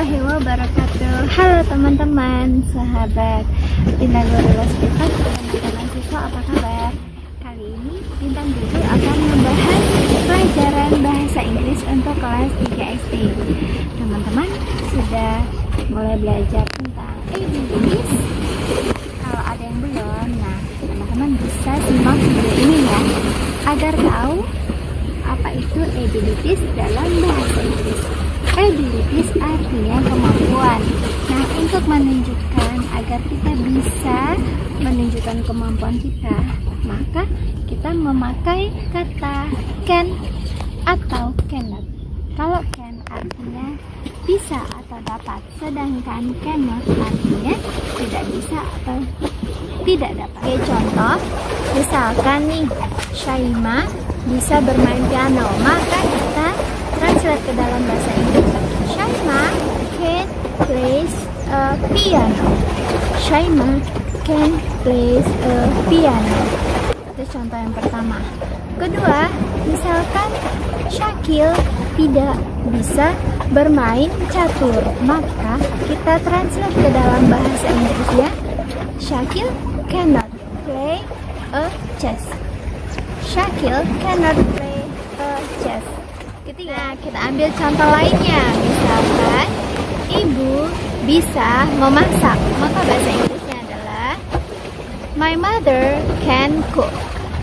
warahmatullahi wabarakatuh. Halo teman-teman, sahabat Bintang Guru Les Privat, teman-teman siswa, apa kabar? Kali ini Bintang Guru akan membahas pelajaran bahasa Inggris untuk kelas 3 SD. Teman-teman sudah mulai belajar tentang ABCs? Kalau ada yang belum, nah teman-teman bisa simak video ini ya, agar tahu apa itu abilities dalam bahasa Inggris. Abilities artinya kemampuan. Nah, untuk menunjukkan agar kita bisa menunjukkan kemampuan kita, maka kita memakai kata can atau cannot. Kalau can artinya bisa atau dapat, sedangkan cannot artinya tidak bisa atau tidak dapat. Oke, contoh, misalkan nih, Syaima bisa bermain piano, maka kita translate ke dalam bahasa Inggris. Syaima can play a piano. Syaima can play a piano. Itu contoh yang pertama. Kedua, misalkan Syakil tidak bisa bermain catur, maka kita translate ke dalam bahasa Inggrisnya. Syakil cannot play a chess. Syakil cannot play a chess. Ketiga, kita ambil contoh lainnya. Misalkan ibu bisa memasak, maka bahasa Inggrisnya adalah my mother can cook.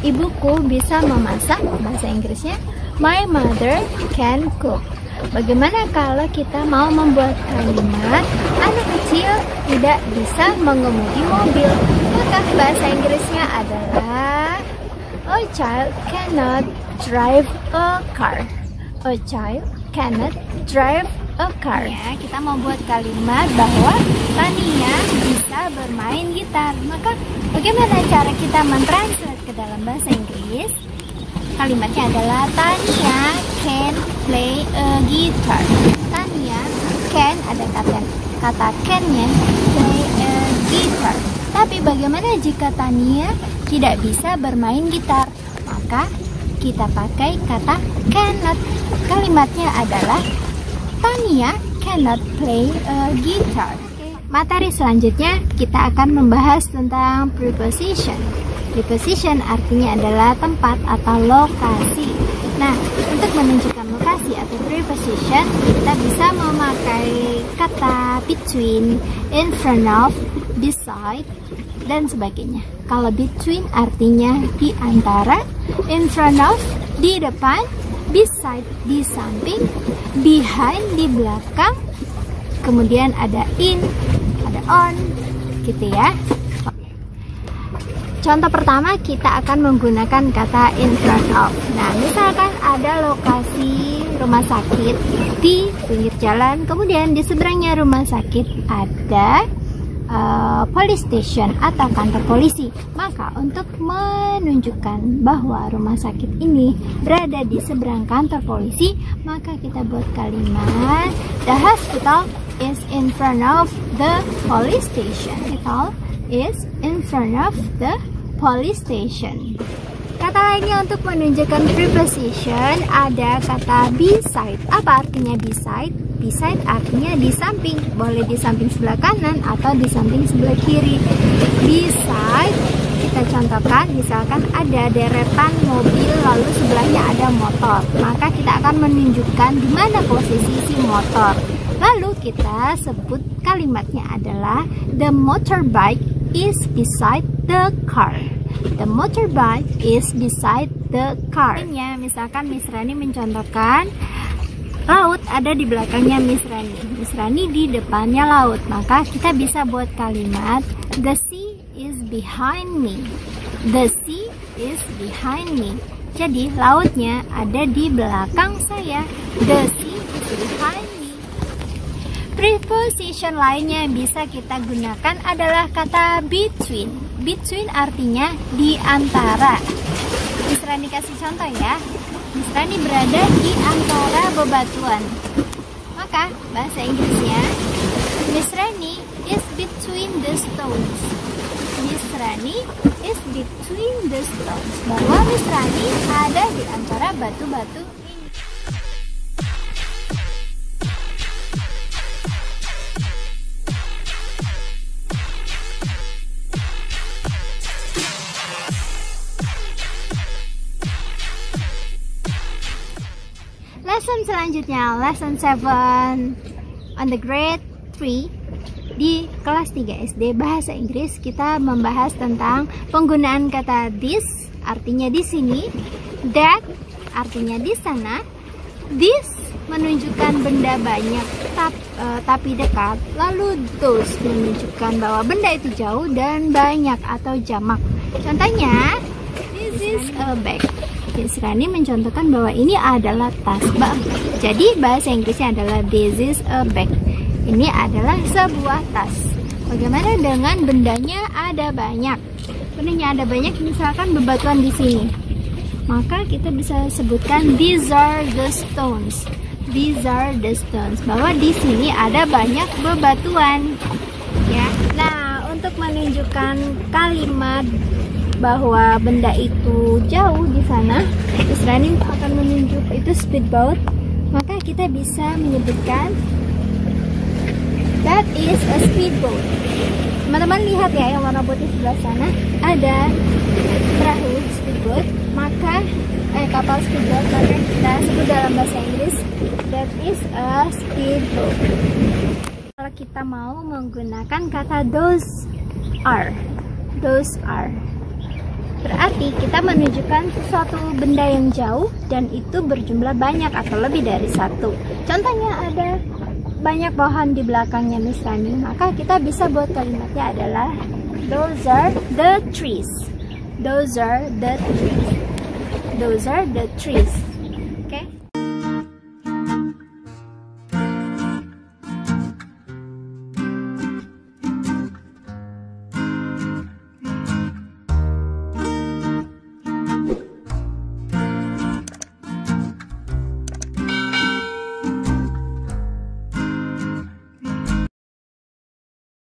Ibuku bisa memasak, bahasa Inggrisnya my mother can cook. Bagaimana kalau kita mau membuat kalimat anak kecil tidak bisa mengemudi mobil, maka bahasa Inggrisnya adalah a child cannot drive a car. A child cannot drive a car. Ya, kita mau buat kalimat bahwa Tania bisa bermain gitar. Maka bagaimana cara kita mentranslate ke dalam bahasa Inggris? Kalimatnya adalah Tania can play a guitar. Tania can, ada kata can-nya, play a guitar. Tapi bagaimana jika Tania tidak bisa bermain gitar? Maka kita pakai kata cannot. Kalimatnya adalah Tania cannot play a guitar. Materi selanjutnya kita akan membahas tentang preposition. Preposition artinya adalah tempat atau lokasi. Nah, untuk menunjukkan lokasi atau preposition, kita bisa memakai kata between, in front of, beside, dan sebagainya. Kalau between artinya di antara, in front of di depan, beside di samping, behind di belakang, kemudian ada in, ada on, gitu ya. Contoh pertama, kita akan menggunakan kata in front of. Nah, misalkan ada lokasi rumah sakit di pinggir jalan, kemudian di seberangnya rumah sakit ada police station atau kantor polisi. Maka untuk menunjukkan bahwa rumah sakit ini berada di seberang kantor polisi, maka kita buat kalimat the hospital is in front of the police station. Hospital is in front of the police station. Kata lainnya untuk menunjukkan preposition ada kata beside. Apa artinya beside? Beside artinya di samping, boleh di samping sebelah kanan atau di samping sebelah kiri. Beside, kita contohkan, misalkan ada deretan mobil lalu sebelahnya ada motor, maka kita akan menunjukkan di mana posisi si motor. Lalu kita sebut kalimatnya adalah the motorbike is beside the car. The motorbike is beside the car. Misalkan Miss Rani mencontohkan laut ada di belakangnya Miss Rani. Miss Rani di depannya laut. Maka kita bisa buat kalimat the sea is behind me. The sea is behind me. Jadi lautnya ada di belakang saya. The sea is behind me. Preposition lainnya yang bisa kita gunakan adalah kata between. Between artinya di antara. Miss Rani kasih contoh ya. Miss Rani berada di antara bebatuan. Maka bahasa Inggrisnya Miss Rani is between the stones. Miss Rani is between the stones. Bahwa Miss Rani ada di antara batu-batu ini. lesson selanjutnya, lesson 7 on the grade 3 di kelas 3 SD bahasa Inggris. Kita membahas tentang penggunaan kata this, artinya di sini, that artinya di sana, this menunjukkan benda banyak tapi dekat, lalu those menunjukkan bahwa benda itu jauh dan banyak atau jamak. Contohnya, this is a bag. Miss Rani mencontohkan bahwa ini adalah tas. Jadi bahasa Inggrisnya adalah this is a bag. Ini adalah sebuah tas. Bagaimana dengan bendanya ada banyak? Bendanya ada banyak, misalkan bebatuan di sini. Maka kita bisa sebutkan these are the stones. These are the stones. Bahwa di sini ada banyak bebatuan. Ya. Nah, untuk menunjukkan kalimat bahwa benda itu jauh di sana, Miss Rani akan menunjuk itu speedboat, maka kita bisa menyebutkan that is a speedboat. Teman-teman lihat ya, yang warna putih sebelah sana ada perahu speedboat, maka kapal speedboat, maka kita sebut dalam bahasa Inggris that is a speedboat. Kalau kita mau menggunakan kata those are, berarti kita menunjukkan sesuatu benda yang jauh dan itu berjumlah banyak atau lebih dari satu. Contohnya ada banyak pohon di belakangnya Miss Rani, maka kita bisa buat kalimatnya adalah those are the trees. Those are the trees. Those are the trees.